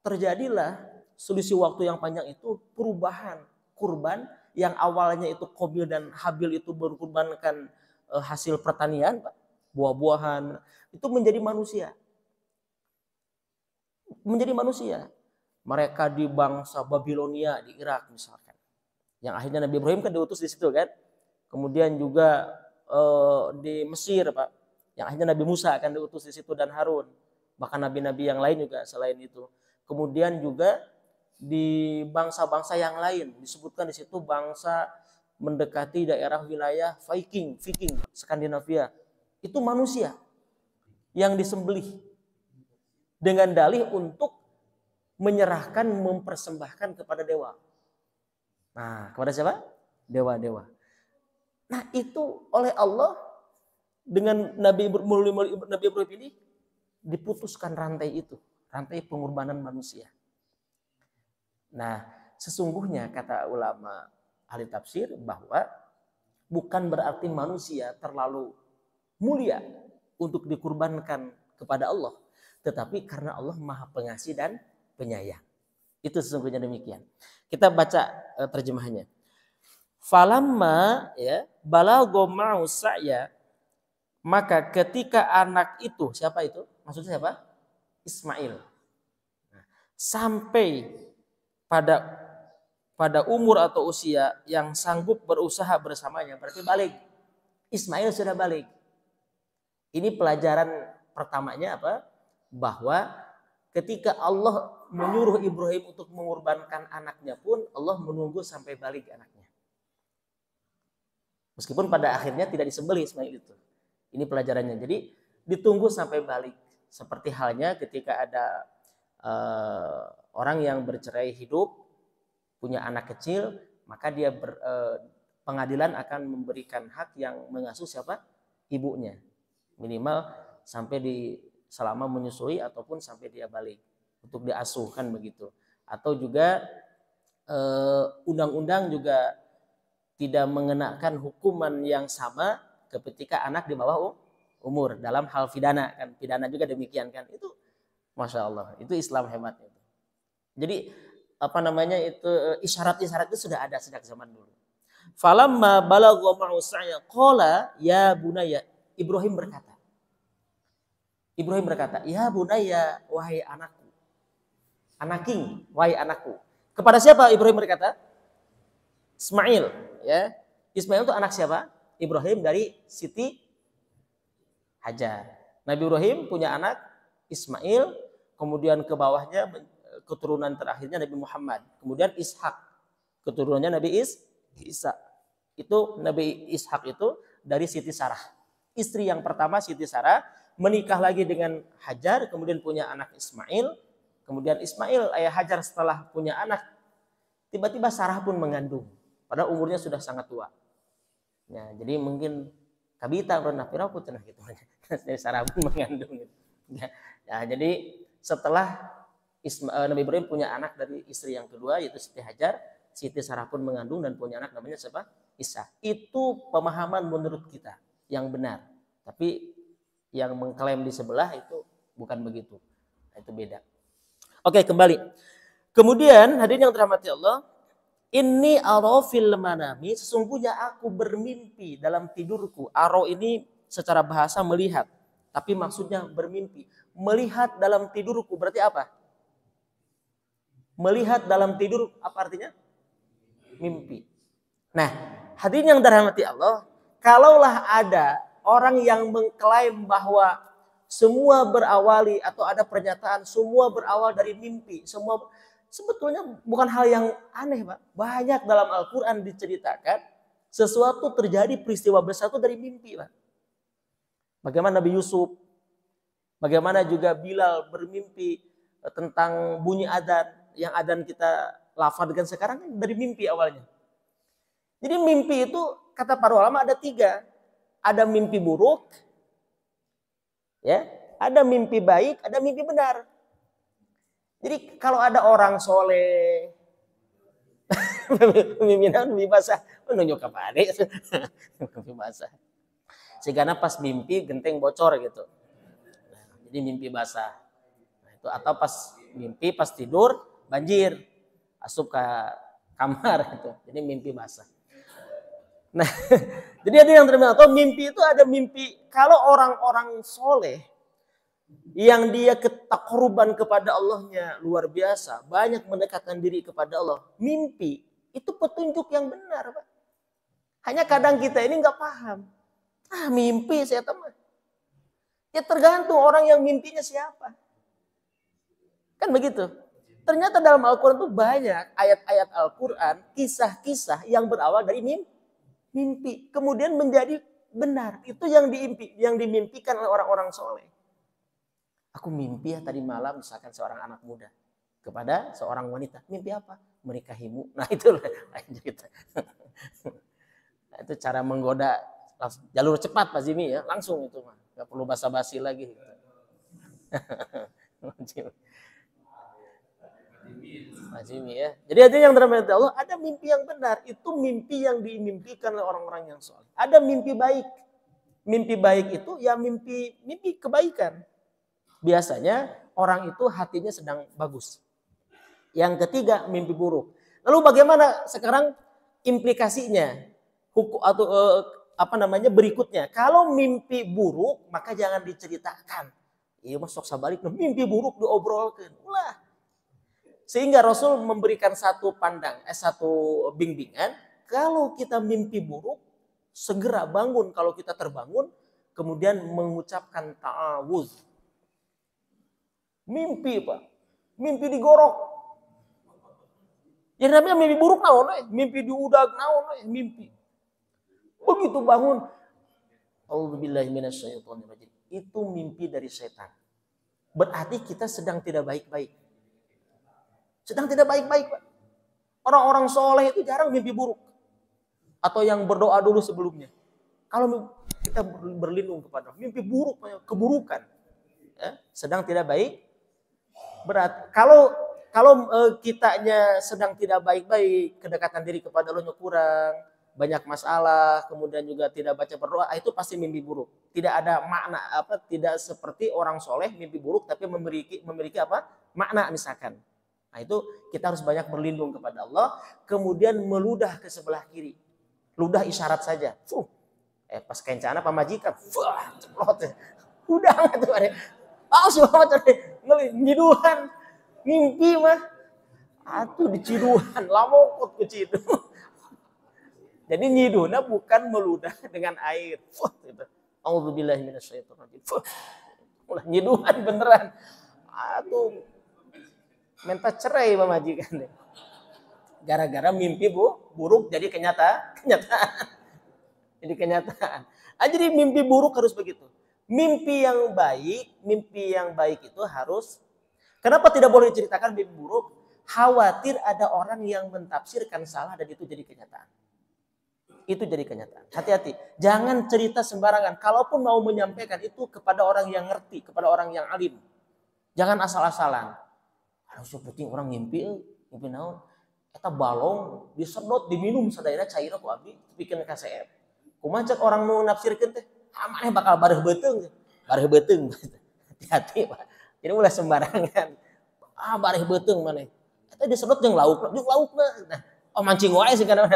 terjadilah selisih waktu yang panjang itu perubahan kurban yang awalnya itu Qabil dan Habil itu berkurbankan hasil pertanian, Pak, buah-buahan, itu menjadi manusia. Menjadi manusia. Mereka di bangsa Babilonia di Irak misalkan. Yang akhirnya Nabi Ibrahim kan diutus di situ kan. Kemudian juga di Mesir, Pak. Yang akhirnya Nabi Musa akan diutus di situ dan Harun. Bahkan nabi-nabi yang lain juga selain itu. Kemudian juga di bangsa-bangsa yang lain disebutkan di situ bangsa mendekati daerah wilayah Viking, Skandinavia. Itu manusia yang disembelih dengan dalih untuk menyerahkan, mempersembahkan kepada dewa. Nah, kepada siapa? Dewa-dewa. Nah, itu oleh Allah dengan Nabi Ibrahim ini diputuskan rantai itu, rantai pengorbanan manusia. Nah, sesungguhnya kata ulama ahli tafsir bahwa bukan berarti manusia terlalu mulia untuk dikurbankan kepada Allah, tetapi karena Allah Maha Pengasih dan Penyayang. Itu sesungguhnya demikian. Kita baca terjemahannya. Falamma ya balagha ma'u sa'ya, maka ketika anak itu, siapa itu? Maksudnya siapa? Ismail. Sampai pada pada umur atau usia yang sanggup berusaha bersamanya, berarti balik. Ismail sudah balik. Ini pelajaran pertamanya apa? Bahwa ketika Allah menyuruh Ibrahim untuk mengorbankan anaknya pun, Allah menunggu sampai balik anaknya. Meskipun pada akhirnya tidak disembelih Ismail itu. Ini pelajarannya. Jadi ditunggu sampai balik. Seperti halnya ketika ada orang yang bercerai hidup, punya anak kecil, maka dia pengadilan akan memberikan hak yang mengasuh siapa? Ibunya. Minimal sampai selama menyusui ataupun sampai dia balik. Untuk diasuh kan begitu. Atau juga undang-undang juga tidak mengenakan hukuman yang sama ketika anak di bawah umur dalam hal pidana kan. Pidana juga demikian kan. Itu Masya Allah. Itu Islam hebatnya. Jadi isyarat-isyarat itu sudah ada sejak zaman dulu. Falamma balagha ma'u sa'ya qala ya bunayya. Ibrahim berkata, ya bunayya, wahai anakku. Anaking, wahai anakku. Kepada siapa Ibrahim berkata? Ismail, ya. Ismail itu anak siapa? Ibrahim dari Siti Hajar. Nabi Ibrahim punya anak Ismail, kemudian ke bawahnya keturunan terakhirnya Nabi Muhammad. Kemudian Ishak, keturunannya Nabi Isa. Itu Nabi Ishak itu dari Siti Sarah. Istri yang pertama Siti Sarah menikah lagi dengan Hajar, kemudian punya anak Ismail. Kemudian Ismail, ayah Hajar setelah punya anak, tiba-tiba Sarah pun mengandung. Padahal umurnya sudah sangat tua. Ya, jadi mungkin kabita pernah piraku cenah gitu. Jadi Sarah pun mengandung. Ya, jadi setelah Nabi Ibrahim punya anak dari istri yang kedua yaitu Siti Hajar, Siti Sarah pun mengandung dan punya anak namanya siapa? Isa. Itu pemahaman menurut kita yang benar. Tapi yang mengklaim di sebelah itu bukan begitu. Itu beda. Oke, kembali. Kemudian hadirin yang dirahmati Allah, inni ara fil manami, sesungguhnya aku bermimpi dalam tidurku. Aro ini secara bahasa melihat, tapi maksudnya bermimpi. Melihat dalam tidurku berarti apa? Melihat dalam tidur apa artinya? Mimpi. Nah, hadirin yang dirahmati Allah, kalaulah ada orang yang mengklaim bahwa semua berawali atau ada pernyataan semua berawal dari mimpi, semua sebetulnya bukan hal yang aneh, Pak. Banyak dalam Al-Qur'an diceritakan sesuatu terjadi peristiwa besar itu dari mimpi, Pak. Bagaimana Nabi Yusuf, bagaimana juga Bilal bermimpi tentang bunyi adzan. Yang adzan kita lafadzkan sekarang dari mimpi awalnya. Jadi mimpi itu kata para ulama ada 3. Ada mimpi buruk, ya, ada mimpi baik, ada mimpi benar. Jadi kalau ada orang soleh, mimpi basah, menunjuk apa adek, mimpi basah. Sehingga pas mimpi genteng bocor gitu. Nah, jadi mimpi basah. Nah, itu atau pas mimpi pas tidur banjir, asup ke kamar gitu. Jadi mimpi basah. Nah, jadi ada yang terima atau mimpi itu ada mimpi kalau orang-orang soleh yang dia ketakruban kepada Allahnya luar biasa, banyak mendekatkan diri kepada Allah. Mimpi itu petunjuk yang benar, Pak. Hanya kadang kita ini nggak paham. Mimpi saya teman. Ya tergantung orang yang mimpinya siapa. Kan begitu. Ternyata dalam Al-Quran itu banyak ayat-ayat Al-Quran, kisah-kisah yang berawal dari mimpi. Kemudian menjadi benar. Itu yang dimimpikan oleh orang-orang soleh. Aku mimpi ya tadi malam misalkan seorang anak muda kepada seorang wanita. Mimpi apa? Menikahimu. Nah itulah cerita. Nah, itu cara menggoda jalur cepat Pak Zimi ya. Langsung itu mah. Gak perlu basa-basi lagi. Mazimi ya. Jadi ada yang dirahmati Allah, ada mimpi yang benar, itu mimpi yang dimimpikan oleh orang-orang yang soleh. Ada mimpi baik. Mimpi baik itu ya mimpi kebaikan. Biasanya orang itu hatinya sedang bagus. Yang ketiga mimpi buruk. Lalu bagaimana sekarang implikasinya? Berikutnya. Kalau mimpi buruk maka jangan diceritakan. Iya masuk sabalik mimpi buruk diobrolkan. Ulah. Sehingga Rasul memberikan satu satu bimbingan, kalau kita mimpi buruk, segera bangun kalau kita terbangun, kemudian mengucapkan ta'awuz. Mimpi, Pak. Mimpi digorok. Yang namanya mimpi buruk naon, mimpi diudag naon, mimpi. Begitu bangun, A'udzubillahi minasyaitonirrajim. Itu mimpi dari setan. Berarti kita sedang tidak baik-baik. Sedang tidak baik-baik, Pak. Orang-orang soleh itu jarang mimpi buruk. Atau yang berdoa dulu sebelumnya. Kalau kita berlindung kepada mimpi buruk, keburukan. Ya, sedang tidak baik. Berat. Kalau kitanya sedang tidak baik-baik, kedekatan diri kepada Allah kurang, banyak masalah, kemudian juga tidak baca berdoa, itu pasti mimpi buruk. Tidak ada makna tidak seperti orang soleh mimpi buruk tapi memiliki makna misalkan. Nah itu kita harus banyak berlindung kepada Allah, kemudian meludah ke sebelah kiri. Ludah isyarat saja. Pas kencana pamajikan, ceplot. Udah tuh ada. Semua nyiduhan. Mimpi mah. Atuh diciduhan, lamokot ke cidu. Jadi nyiduna bukan meludah dengan air. Gitu. A'udzubillahi minasyaitonirrajim. Nyiduhan beneran. Atuh minta cerai pamajikan deh. Gara-gara mimpi buruk jadi kenyataan. Jadi kenyataan. Jadi mimpi buruk harus begitu. Mimpi yang baik itu harus. Kenapa tidak boleh diceritakan mimpi buruk? Khawatir ada orang yang mentafsirkan salah dan itu jadi kenyataan. Itu jadi kenyataan. Hati-hati. Jangan cerita sembarangan. Kalaupun mau menyampaikan itu kepada orang yang ngerti, kepada orang yang alim. Jangan asal-asalan. Harus penting orang mimpi naon? Eta balong disedot diminum sadayana cairna ku abdi bikin KCF. Kumaha cek orang nu nafsirkeun teh, maneh bakal bareuh beuteung. Bareuh beuteung. Hati-hati, Pak. Jadi ulah sembarangan. Bareuh beuteung maneh. Eta disedot jeung laukna. Nah, mancing wae sih kana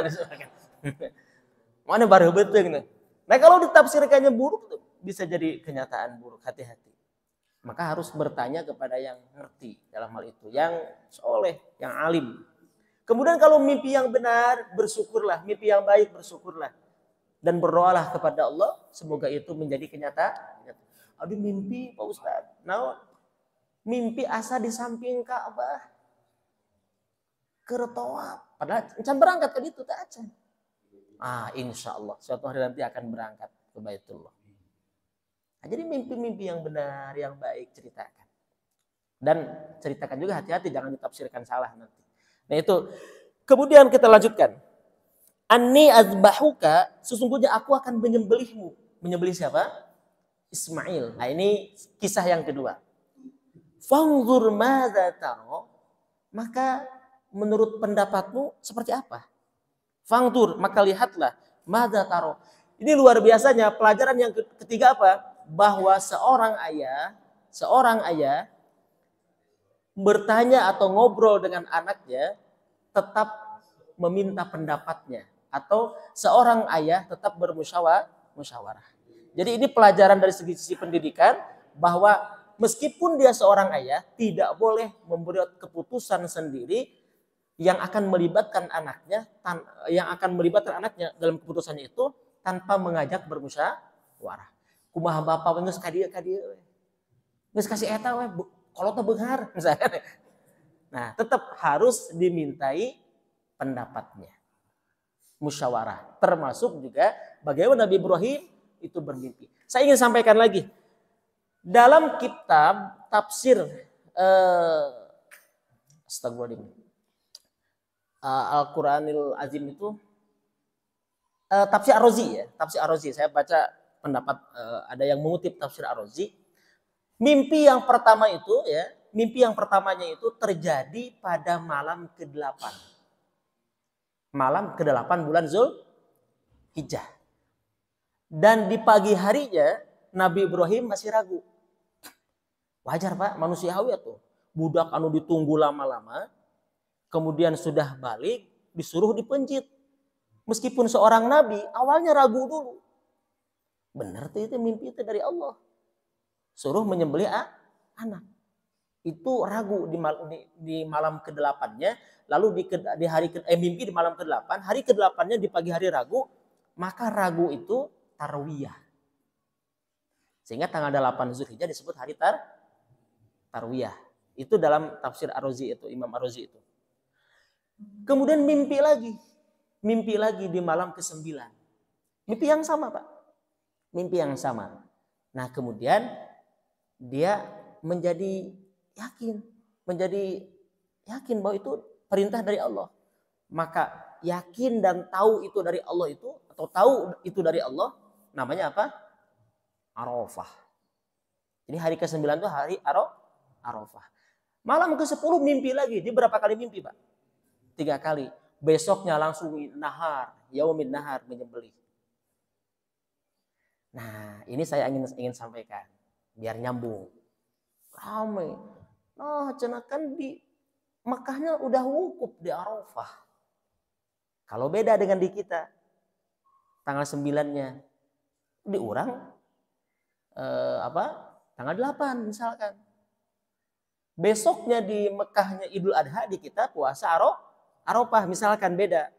maneh bareuh beuteung. Nah, kalau ditafsirkannya buruk bisa jadi kenyataan buruk. Hati-hati. Maka harus bertanya kepada yang ngerti dalam hal itu, yang soleh, yang alim. Kemudian kalau mimpi yang benar, bersyukurlah. Mimpi yang baik, bersyukurlah. Dan berdoalah kepada Allah, semoga itu menjadi kenyataan. Aduh mimpi Pak Ustadz. Nah, mimpi asa di samping Ka'bah. Keretoa. Padahal can berangkat ke itu tak acan. Insya Allah suatu hari nanti akan berangkat ke Baitullah. Nah, jadi mimpi-mimpi yang benar, yang baik ceritakan. Dan ceritakan juga hati-hati jangan ditafsirkan salah nanti. Nah itu. Kemudian kita lanjutkan. Anni azbahuka, sesungguhnya aku akan menyembelihmu. Menyembelih siapa? Ismail. Nah ini kisah yang kedua. Fanzur madza taro, maka menurut pendapatmu seperti apa? Fanzur, maka lihatlah madza taro. Ini luar biasanya pelajaran yang ketiga apa? Bahwa seorang ayah bertanya atau ngobrol dengan anaknya tetap meminta pendapatnya, atau seorang ayah tetap bermusyawarah. Jadi ini pelajaran dari sisi pendidikan bahwa meskipun dia seorang ayah tidak boleh membuat keputusan sendiri yang akan melibatkan anaknya dalam keputusannya itu tanpa mengajak bermusyawarah. Kumaha bapak geus ka dieu geus kasih eta we kolot beunghar misalkan. Nah, tetap harus dimintai pendapatnya. Musyawarah. Termasuk juga bagaimana Nabi Ibrahim itu bermimpi. Saya ingin sampaikan lagi. Dalam kitab tafsir astagfirullahaladzim. Al-Quranil Azim itu tafsir Ar-Razi ya. Tafsir Ar-Razi. Saya baca pendapat ada yang mengutip tafsir Ar-Razi. Mimpi yang pertamanya itu terjadi pada malam ke-8. Malam ke-8 bulan Zulhijjah. Dan di pagi harinya Nabi Ibrahim masih ragu. Wajar Pak, manusiawi tuh. Budak anu ditunggu lama-lama, kemudian sudah balik, disuruh dipenjit. Meskipun seorang nabi, awalnya ragu dulu. Benar tuh itu mimpi itu dari Allah. Suruh menyembelih anak. itu ragu di malam ke-8-nya, lalu di hari mimpi di malam ke-8, hari ke-8-nya di pagi hari ragu, maka ragu itu tarwiyah. Sehingga tanggal 8 Zulhijjah disebut hari tarwiyah. Itu dalam tafsir Ar-Razi itu, Imam Ar-Razi itu. Kemudian mimpi lagi di malam ke-9. Mimpi yang sama, Pak. Mimpi yang sama. Nah, kemudian dia menjadi yakin bahwa itu perintah dari Allah. Maka yakin dan tahu itu dari Allah itu, atau tahu itu dari Allah, namanya apa? Arafah. Jadi hari ke-9 itu hari Arafah. Malam ke-10 mimpi lagi. Dia berapa kali mimpi, Pak? 3 kali. Besoknya langsung yaumin nahar, menyembelih. Nah, ini saya ingin sampaikan biar nyambung. Ramai. Nah, cenakan di Mekahnya udah wukuf di Arafah. Kalau beda dengan di kita, tanggal 9-nya di orang tanggal 8 misalkan. Besoknya di Mekahnya Idul Adha, di kita puasa Arafah misalkan beda.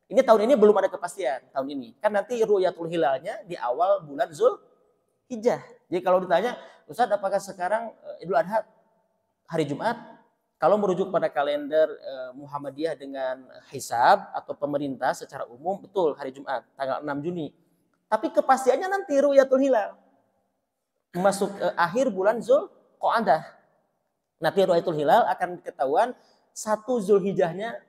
Ini tahun ini belum ada kepastian tahun ini. Kan nanti ru'yatul hilalnya di awal bulan Zulhijjah. Jadi kalau ditanya, Ustaz apakah sekarang Idul Adha hari Jumat? Kalau merujuk pada kalender Muhammadiyah dengan hisab atau pemerintah secara umum, betul hari Jumat, tanggal 6 Juni. Tapi kepastiannya nanti ru'yatul hilal. Masuk akhir bulan Zulqa'dah. Nanti ru'yatul hilal akan ketahuan 1 Zulhijjahnya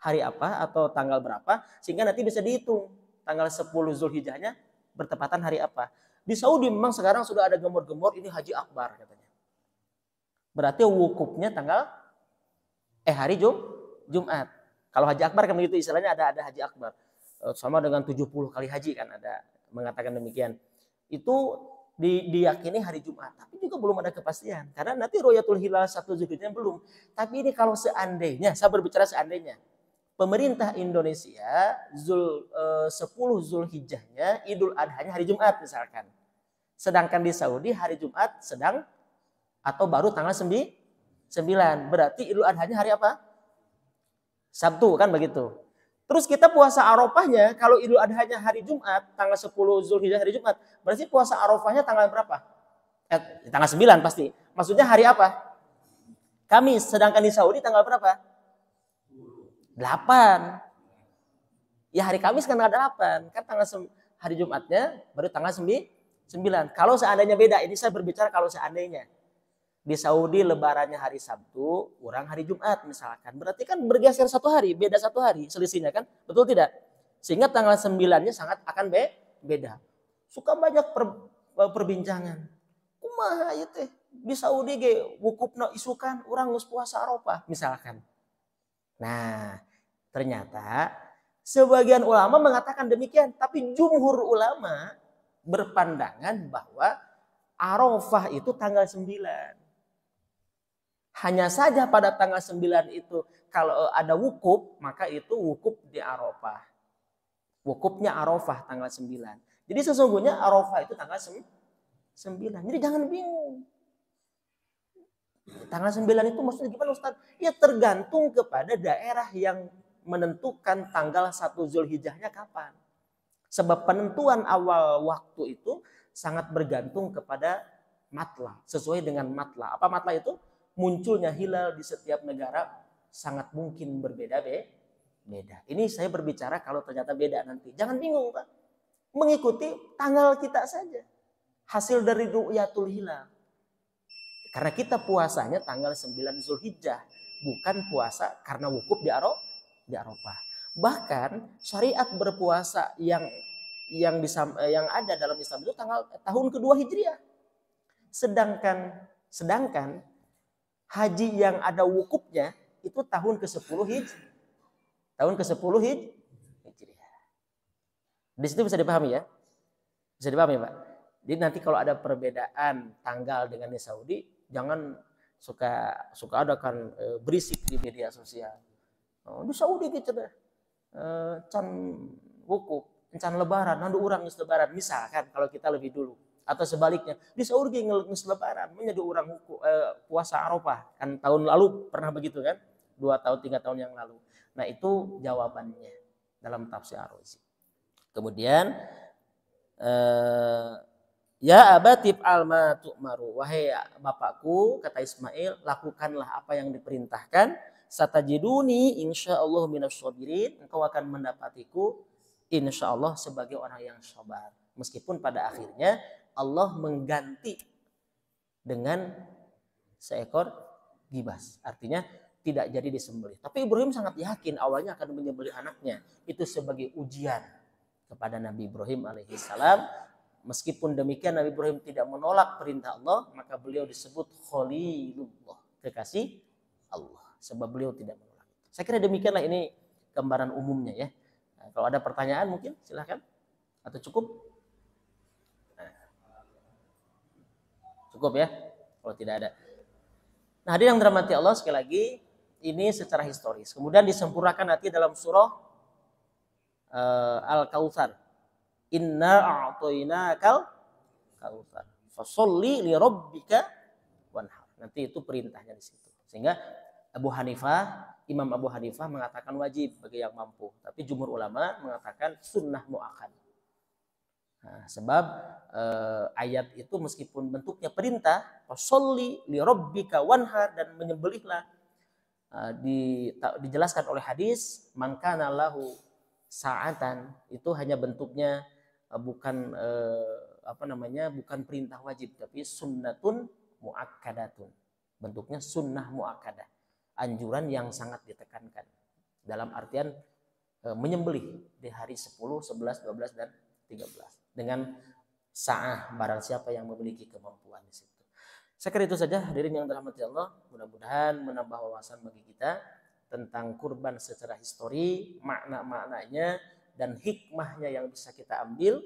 hari apa atau tanggal berapa, sehingga nanti bisa dihitung tanggal 10 Zulhijjahnya bertepatan hari apa. Di Saudi memang sekarang sudah ada gemur-gemur ini Haji Akbar katanya. Berarti wukufnya tanggal hari Jumat. Kalau Haji Akbar kan begitu istilahnya, ada Haji Akbar. Sama dengan 70 kali haji kan ada mengatakan demikian. Itu diyakini hari Jumat, tapi juga belum ada kepastian. Karena nanti Ru'yatul Hilal 1 Zulhijjah belum. Tapi ini kalau seandainya, saya berbicara seandainya, pemerintah Indonesia 10 Zulhijjahnya Idul Adhanya hari Jumat misalkan. Sedangkan di Saudi hari Jumat sedang atau baru tanggal 9. Berarti Idul Adhanya hari apa? Sabtu kan begitu. Terus kita puasa Arafahnya kalau Idul Adhanya hari Jumat, tanggal 10 Zulhijjah hari Jumat, berarti puasa Arafahnya tanggal berapa? Tanggal 9 pasti. Maksudnya hari apa? Kamis. Sedangkan di Saudi tanggal berapa? 8. Ya hari Kamis kan tanggal 8. Kan hari Jumatnya baru tanggal 9. Kalau seandainya beda, ini saya berbicara kalau seandainya. Di Saudi lebarannya hari Sabtu, orang hari Jumat misalkan. Berarti kan bergeser 1 hari, beda 1 hari selisihnya kan? Betul tidak? Sehingga tanggal 9-nya sangat akan beda. Suka banyak perbincangan. Kumaha ieu teh? Di Saudi ge wukufna isukan urang geus puasa Arafah misalkan. Nah, ternyata sebagian ulama mengatakan demikian, tapi jumhur ulama berpandangan bahwa Arafah itu tanggal 9. Hanya saja pada tanggal 9 itu kalau ada wukuf, maka itu wukuf di Arafah. Wukufnya Arafah tanggal 9. Jadi sesungguhnya Arafah itu tanggal 9. Jadi jangan bingung. Tanggal 9 itu maksudnya gimana Ustaz? Ya tergantung kepada daerah yang menentukan tanggal 1 Zulhijjahnya kapan. Sebab penentuan awal waktu itu sangat bergantung kepada matla. Sesuai dengan matla. Apa matla itu? Munculnya hilal di setiap negara sangat mungkin berbeda-beda. Ini saya berbicara kalau ternyata beda nanti. Jangan bingung Pak. Mengikuti tanggal kita saja. Hasil dari ru'yatul hilal. Karena kita puasanya tanggal 9 Zulhijjah. Bukan puasa karena wukuf di Arafah. Bahkan syariat berpuasa yang ada dalam Islam itu tahun kedua Hijriah. Sedangkan haji yang ada wukufnya itu tahun ke-10 Hijriah. Tahun ke-10 Hijriah. Di situ bisa dipahami ya? Bisa dipahami Pak? Jadi nanti kalau ada perbedaan tanggal dengan di Saudi, jangan suka ada kan berisik di media sosial. Di Saudi gitu deh. Can wukuf, can lebaran, nandu urang geus lebaran misalkan kalau kita lebih dulu. Atau sebaliknya, di sahur ge ngeus lebaran, menjadi orang puasa Arafah. Kan tahun lalu pernah begitu kan? 2 tahun 3 tahun yang lalu. Nah, itu jawabannya dalam tafsir Ar-Razi. Kemudian ya abatib alma tu'maru, wahai bapakku, kata Ismail, lakukanlah apa yang diperintahkan, satajiduni insyaallah minasyabirin, engkau akan mendapatiku insyaallah sebagai orang yang sabar. Meskipun pada akhirnya Allah mengganti dengan seekor gibas. Artinya tidak jadi disembelih. Tapi Ibrahim sangat yakin awalnya akan menyembelih anaknya. Itu sebagai ujian kepada Nabi Ibrahim alaihissalam. Meskipun demikian Nabi Ibrahim tidak menolak perintah Allah, maka beliau disebut Khalilullah, kekasih Allah. Sebab beliau tidak menolak. Saya kira demikianlah ini gambaran umumnya ya. Nah, kalau ada pertanyaan mungkin silahkan. Atau cukup? Cukup ya, kalau tidak ada. Nah, hadirin yang dirahmati Allah, sekali lagi ini secara historis. Kemudian disempurnakan nanti dalam surah Al-Kautsar. Inna a'tainakal kautsar. Fasholli li rabbika wanhar. Nanti itu perintahnya di situ. Sehingga Imam Abu Hanifah mengatakan wajib bagi yang mampu, tapi jumhur ulama mengatakan sunnah muakkad. Nah, sebab ayat itu meskipun bentuknya perintah, fasholli li rabbika wanhar, dan menyembelihlah, dijelaskan oleh hadis man kana lahu sa'atan, itu hanya bentuknya bukan bukan perintah wajib, tapi sunnatun muakkadatun. Bentuknya sunnah muakkadah, anjuran yang sangat ditekankan dalam artian menyembelih di hari 10, 11, 12 dan 13 dengan sa'ah barang siapa yang memiliki kemampuan di situ. Saya kira itu saja hadirin yang dirahmati Allah, mudah-mudahan menambah wawasan bagi kita tentang kurban secara histori, makna-maknanya dan hikmahnya yang bisa kita ambil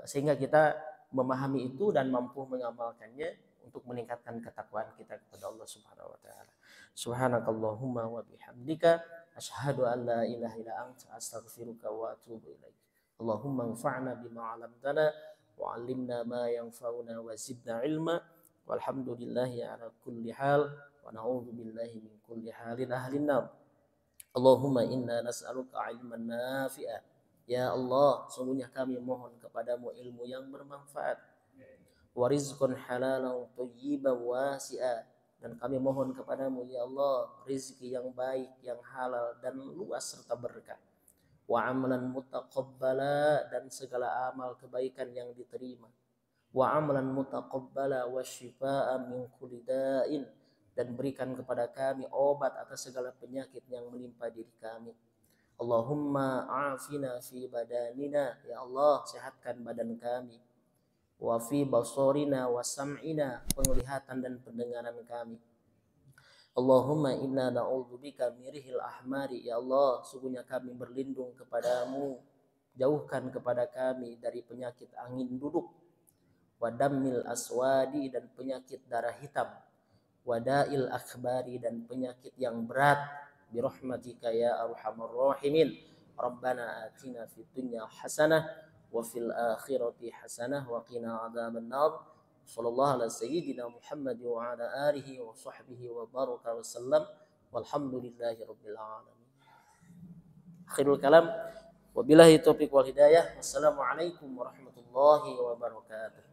sehingga kita memahami itu dan mampu mengamalkannya untuk meningkatkan ketakwaan kita kepada Allah Subhanahu wa taala. Subhanakallahumma wa bihamdika asyhadu an la ilaha illa anta astaghfiruka wa atubu ilaik. Allahumma anfa'na bima 'allamtana wa 'allimna ma yanfa'una wa zidna ilma walhamdulillahi ala kulli hal wa na'udzu billahi min kulli halin ahlin nar. Allahumma inna nas'aluka 'ilman nafi'a. Ya Allah, sungguhnya kami mohon kepadamu ilmu yang bermanfaat. Wa rizqan halalan thayyiban wasi'a, dan kami mohon kepadamu ya Allah rezeki yang baik, yang halal dan luas serta berkah. Wa amalan mutaqabbala, dan segala amal kebaikan yang diterima. Wa amalan mutaqabbala wa syifaa min kulli da'in, dan berikan kepada kami obat atas segala penyakit yang menimpa diri kami. Allahumma afina fi badanina, ya Allah sehatkan badan kami. Wa fi basorina wa sam'ina, penglihatan dan pendengaran kami. Allahumma inna na'udzubika mirihil ahmari, ya Allah sungguhnya kami berlindung kepadamu, jauhkan kepada kami dari penyakit angin duduk, wadamil aswadi, dan penyakit darah hitam, wadail akhbari, dan penyakit yang berat, birahmatika ya arhamar rahimin. Rabbana atina fid dunya hasanah wa fil akhirati hasanah wa qina adzaban nar. Sallallahu ala sayyidina Muhammad wa ala alihi wa sahbihi wa baraka wa sallam, walhamdulillahi rabbil alamin. Akhirul kalam, wabillahi taufiq wal hidayah. Wassalamualaikum warahmatullahi wabarakatuh.